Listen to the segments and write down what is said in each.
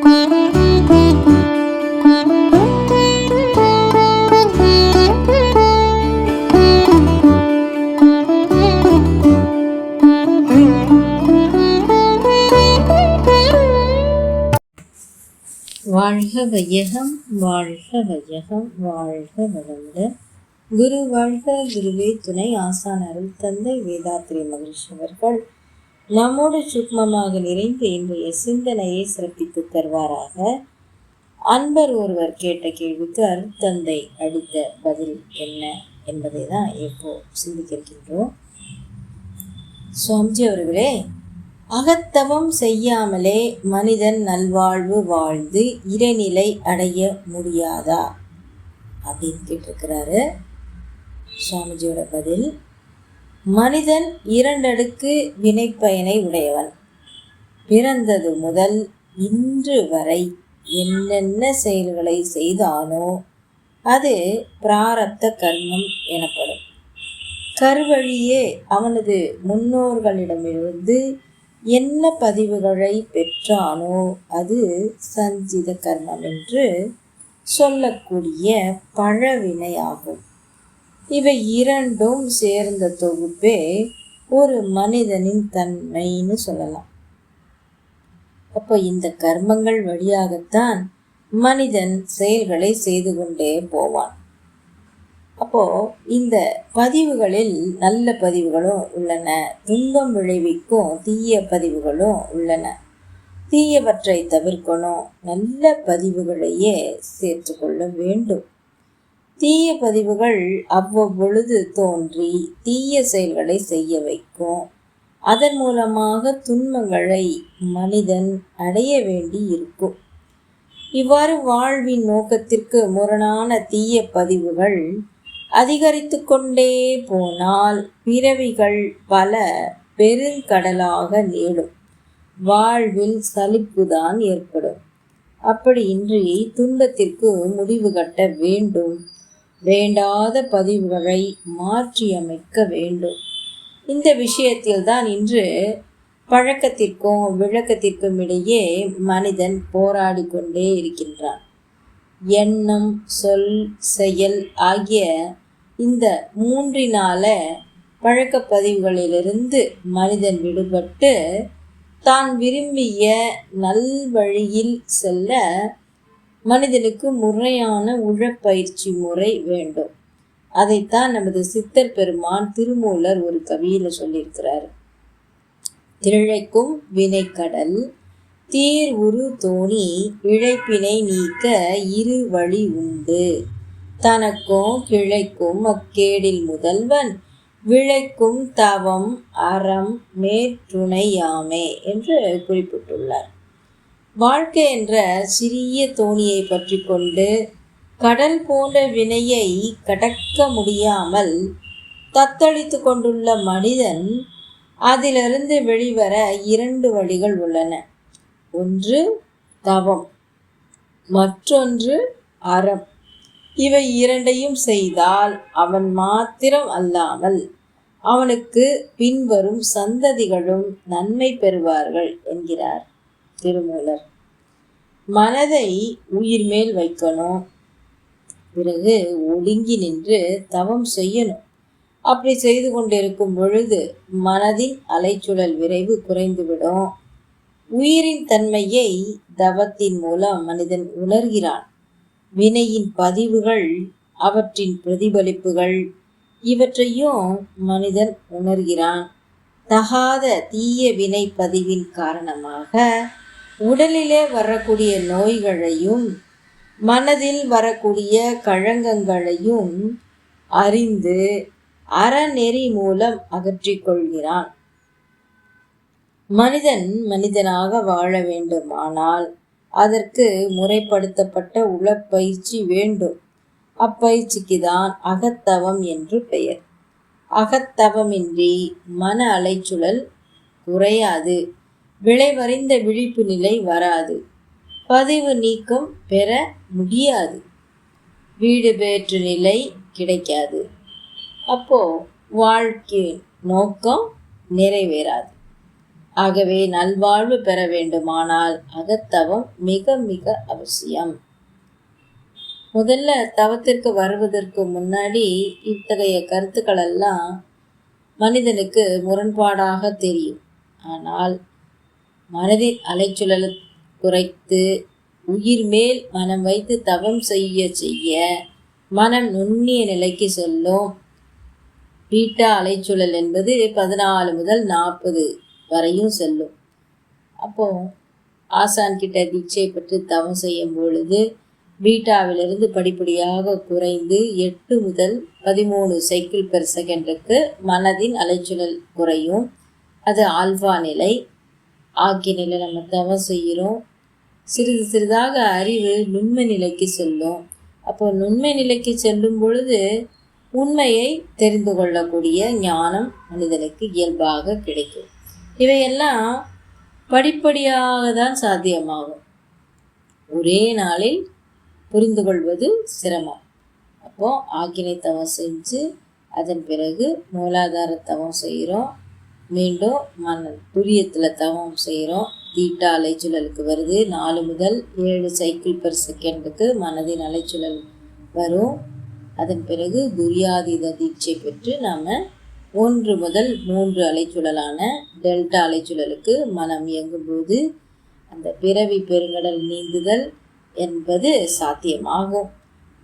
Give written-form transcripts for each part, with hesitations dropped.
வாழ்க வையகம், வாழ்க வையகம், வாழ்க வளமுடன். குரு வாழ்க, குருவே துணை. ஆசான் அருள் தந்தை வேதாத்ரி மகரிஷி அவர்கள் நம்மோடு சூக்மமாக நிறைந்து இன்றைய சிந்தனையை சிறப்பித்து தருவாராக. அன்பர் ஒருவர் கேட்ட கேள்விக்கு அருட்தந்தை அளித்த பதில் என்ன என்பதை தான் இப்போ சிந்திக்கின்றோம். சுவாமிஜி அவர்களே, அகத்தவம் செய்யாமலே மனிதன் நல்வாழ்வு வாழ்ந்து இறைநிலை அடைய முடியாதா அப்படின்னு கேட்டிருக்கிறாரு. சுவாமிஜியோட பதில்: மனிதன் 2 அடுக்கு வினைப்பயனை உடையவன். பிறந்தது முதல் இன்று வரை என்னென்ன செயல்களை செய்தானோ அது பிராரப்த கர்மம் எனப்படும். கருவழியே அவனது முன்னோர்களிடமிருந்து என்ன பதிவுகளை பெற்றானோ அது சஞ்சித கர்மம் என்று சொல்லக்கூடிய பழவினையாகும். இவை 2ம் சேர்ந்த தொகுப்பே ஒரு மனிதனின் தன்மைன்னு சொல்லலாம். அப்போ இந்த கர்மங்கள் வழியாகத்தான் மனிதன் செயல்களை செய்து கொண்டே போவான். அப்போ இந்த பதிவுகளில் நல்ல பதிவுகளும் உள்ளன, துன்பம் விளைவிக்கும் தீய பதிவுகளும் உள்ளன. தீயவற்றை தவிர்க்கணும், நல்ல பதிவுகளையே சேர்த்துக்கொள்ள வேண்டும். தீய பதிவுகள் அவ்வப்பொழுது தோன்றி தீய செயல்களை செய்ய வைக்கும். அதன் மூலமாக துன்பங்களை மனிதன் அடைய வேண்டி இருக்கும். இவ்வாறு வாழ்வின் நோக்கத்திற்கு முரணான தீய பதிவுகள் அதிகரித்து கொண்டே போனால் பிறவிகள் பல பெருங்கடலாக நீளும். வாழ்வில் சலிப்புதான் ஏற்படும். அப்படியின்றி துன்பத்திற்கு முடிவு கட்ட வேண்டும். வேண்டாத பதிவுகளை மாற்றியமைக்க வேண்டும். இந்த விஷயத்தில் தான் இன்று பழக்கத்திற்கும் விளக்கத்திற்கும் இடையே மனிதன் போராடி கொண்டே இருக்கின்றான். எண்ணம், சொல், செயல் ஆகிய இந்த 3னால பழக்க பதிவுகளிலிருந்து மனிதன் விடுபட்டு தான் விரும்பிய நல்வழியில் செல்ல மனிதனுக்கு முறையான உழப்பயிற்சி முறை வேண்டும். அதைத்தான் நமது சித்தர் பெருமான் திருமூலர் ஒரு கவியில சொல்லியிருக்கிறார். திளைக்கும் வினைக்கடல் தீர் உரு தோணி இழைப்பினை நீக்க 2 வழி உண்டு. தனக்கும் கிளைக்கும் அக்கேடில் முதல்வன் விளைக்கும் தவம் அறம் மேற்றுணையாமே என்று குறிப்பிட்டுள்ளார். வாழ்க்கை என்ற சிறிய தோணியை பற்றி கொண்டு கடல் போன்ற வினையை கடக்க முடியாமல் தத்தளித்து கொண்டுள்ள மனிதன் அதிலிருந்து வெளிவர 2 வழிகள் உள்ளன. ஒன்று தவம், மற்றொன்று அறம். இவை 2ஐயும் செய்தால் அவன் மாத்திரம் அல்லாமல் அவனுக்கு பின்வரும் சந்ததிகளும் நன்மை பெறுவார்கள் என்கிறார் திருமூலர். மனதை உயிர் மேல் வைக்கணும். பிறகு ஒடுங்கி நின்று தவம் செய்யணும். அப்படி செய்து கொண்டிருக்கும் பொழுது மனதின் அலைச்சுழல் விரைவு குறைந்துவிடும். உயிரின் தன்மையை தவத்தின் மூலம் மனிதன் உணர்கிறான். வினையின் பதிவுகள், அவற்றின் பிரதிபலிப்புகள் இவற்றையும் மனிதன் உணர்கிறான். தகாத தீய வினை பதிவின் காரணமாக உடலிலே வரக்கூடிய நோய்களையும் மனதில் வரக்கூடிய களங்கங்களையும் அறிந்து அறநெறி மூலம் அகற்றிக்கொள்கிறான். மனிதன் மனிதனாக வாழ வேண்டுமானால் அதற்கு முறைப்படுத்தப்பட்ட உளப்பயிற்சி வேண்டும். அப்பயிற்சிக்கு தான் அகத்தவம் என்று பெயர். அகத்தவமின்றி மன அலைச்சுழல் குறையாது. விளைவறிந்த விழிப்பு நிலை வராது. பதிவு நீக்கம் பெற முடியாது. வீடு பேற்று நிலை கிடைக்காது. அப்போ வாழ்க்கை நோக்கம் நிறைவேறாது. ஆகவே நல்வாழ்வு பெற வேண்டுமானால் அகத்தவம் மிக மிக அவசியம். முதல்ல தவத்திற்கு வருவதற்கு முன்னாடி இத்தகைய கருத்துக்கள் எல்லாம் மனிதனுக்கு முரண்பாடாக தெரியும். ஆனால் மனதின் அலைச்சூழல் குறைத்து உயிர் மேல் மனம் வைத்து தவம் செய்ய செய்ய மனம் நுண்ணிய நிலைக்கு செல்லும். பீட்டா அலைச்சூழல் என்பது 14 முதல் 40 வரையும் செல்லும். அப்போ ஆசான் கிட்ட தீட்சை பெற்று தவம் செய்யும் பொழுது பீட்டாவிலிருந்து படிப்படியாக குறைந்து 8 முதல் 13 சைக்கிள் பெர் செகண்டுக்கு மனதின் அலைச்சூழல் குறையும். அது ஆல்ஃபா நிலை. ஆக்கிய நிலை நம்ம தவம் செய்கிறோம். சிறிது சிறிதாக அறிவு நுண்மை நிலைக்கு செல்லும். அப்போ நுண்மை நிலைக்கு செல்லும் பொழுது உண்மையை தெரிந்து கொள்ளக்கூடிய ஞானம் மனிதனுக்கு இயல்பாக கிடைக்கும். இவையெல்லாம் படிப்படியாக தான் சாத்தியமாகும். ஒரே நாளில் புரிந்து கொள்வது சிரமம். அப்போது ஆக்கினை தவம் செஞ்சு அதன் பிறகு மூலாதார தவம் செய்கிறோம். மீண்டும் துரியத்தில் தவம் செய்கிறோம். தீட்டா அலைச்சூழலுக்கு வருது. 4 முதல் 7 சைக்கிள் பெர் செகண்டுக்கு மனதின் அலைச்சூழல் வரும். அதன் பிறகு துரியாதீத தீட்சை பெற்று நாம் 1 முதல் 3 அலைச்சூழலான டெல்டா அலைச்சூழலுக்கு மனம் இயங்கும்போது அந்த பிறவி பெருங்கடல் நீந்துதல் என்பது சாத்தியமாகும்.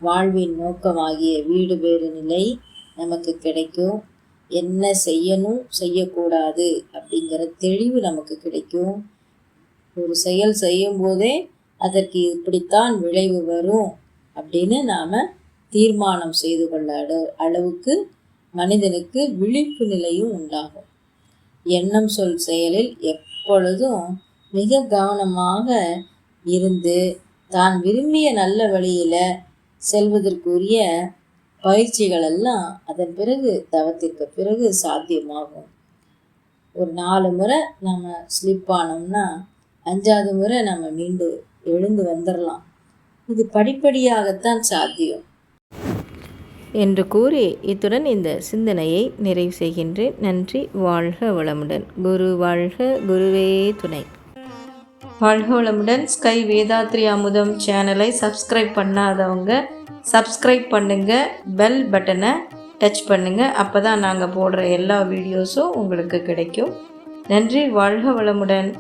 வாழ்வின் நோக்கமாகிய வீடு பேறு நிலை நமக்கு கிடைக்கும். என்ன செய்யணும் செய்யக்கூடாது அப்படிங்கிற தெளிவு நமக்கு கிடைக்கும். ஒரு செயல் செய்யும் போதே அதற்கு இப்படித்தான் விளைவு வரும் அப்படின்னு நாம் தீர்மானம் செய்து கொள்ள அளவுக்கு மனிதனுக்கு விழிப்பு நிலையும் உண்டாகும். எண்ணம் சொல் செயலில் எப்பொழுதும் மிக கவனமாக இருந்து தான் விரும்பிய நல்ல வழியில் செல்வதற்குரிய பயிற்சிகள் எல்லாம் அதன் பிறகு தவத்திற்கு பிறகு சாத்தியமாகும். ஒரு 4 முறை நம்ம ஸ்லிப் ஆனோம்னா 5வது முறை நம்ம மீண்டும் எழுந்து வந்துடலாம். இது படிப்படியாகத்தான் சாத்தியம் என்று கூறி இத்துடன் இந்த சிந்தனையை நிறைவு செய்கின்றேன். நன்றி. வாழ்க வளமுடன். குரு வாழ்க, குருவே துணை. வாழ்க வளமுடன். ஸ்கை வேதாத்ரி அமுதம் சேனலை சப்ஸ்கிரைப் பண்ணாதவங்க சப்ஸ்கிரைப் பண்ணுங்கள். பெல் பட்டனை டச் பண்ணுங்கள். அப்போ தான் நாங்கள் போடுற எல்லா வீடியோஸும் உங்களுக்கு கிடைக்கும். நன்றி. வாழ்க வளமுடன்.